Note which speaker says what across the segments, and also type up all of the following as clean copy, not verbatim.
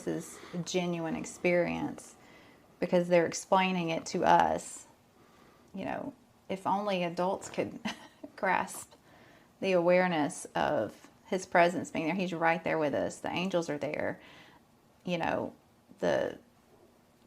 Speaker 1: this is a genuine experience because they're explaining it to us. You know, if only adults could grasp the awareness of his presence being there. He's right there with us. The angels are there. You know, the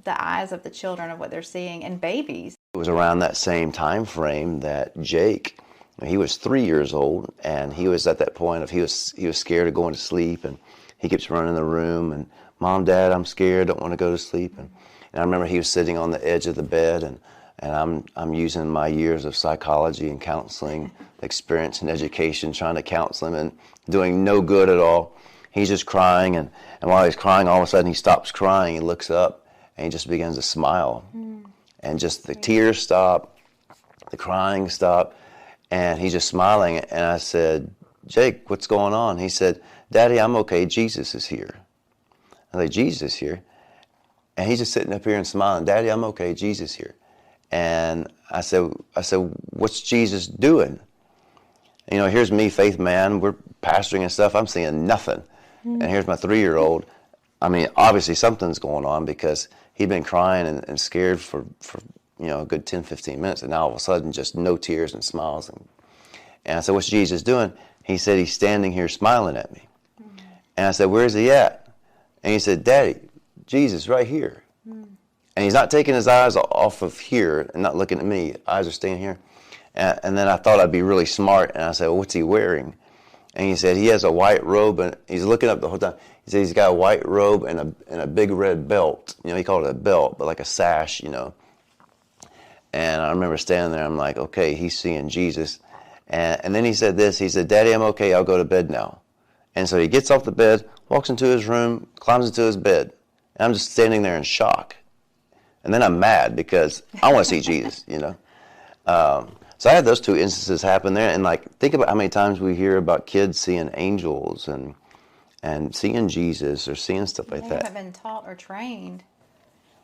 Speaker 1: eyes of the children of what they're seeing, and babies.
Speaker 2: It was around that same time frame that Jake, he was 3 years old, and he was at that point of he was scared of going to sleep, and he keeps running the room, and Mom, Dad, I'm scared, don't want to go to sleep. And I remember he was sitting on the edge of the bed, and I'm using my years of psychology and counseling experience and education, trying to counsel him and doing no good at all. He's just crying, and while he's crying, all of a sudden he stops crying, he looks up, and he just begins to smile. And just the tears stop, the crying stop, and he's just smiling. And I said, Jake, what's going on? He said, Daddy, I'm okay, Jesus is here. I said, Jesus is here? And he's just sitting up here and smiling. Daddy, I'm okay, Jesus is here. And I said, what's Jesus doing? You know, here's me, faith man, we're pastoring and stuff, I'm seeing nothing. And here's my 3-year-old. I mean, obviously something's going on because he'd been crying and scared for you know, a good 10, 15 minutes, and now all of a sudden just no tears and smiles. And I said, what's Jesus doing? He said, he's standing here smiling at me. And I said, where's he at? And he said, Daddy, Jesus right here. And he's not taking his eyes off of here and not looking at me. Eyes are staying here. And then I thought I'd be really smart, and I said, well, what's he wearing? And he said, he has a white robe, and he's looking up the whole time. He said he's got a white robe and a big red belt. You know, he called it a belt, but like a sash, you know. And I remember standing there, I'm like, okay, he's seeing Jesus. And then he said this, he said, Daddy, I'm okay, I'll go to bed now. And so he gets off the bed, walks into his room, climbs into his bed. And I'm just standing there in shock. And then I'm mad because I want to see Jesus, you know. So I had those two instances happen there. And like, think about how many times we hear about kids seeing angels and seeing Jesus or seeing stuff like that.
Speaker 1: They haven't been taught or trained,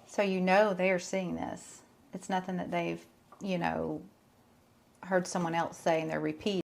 Speaker 1: so you know they are seeing this. It's nothing that they've, you know, heard someone else say and they're repeating.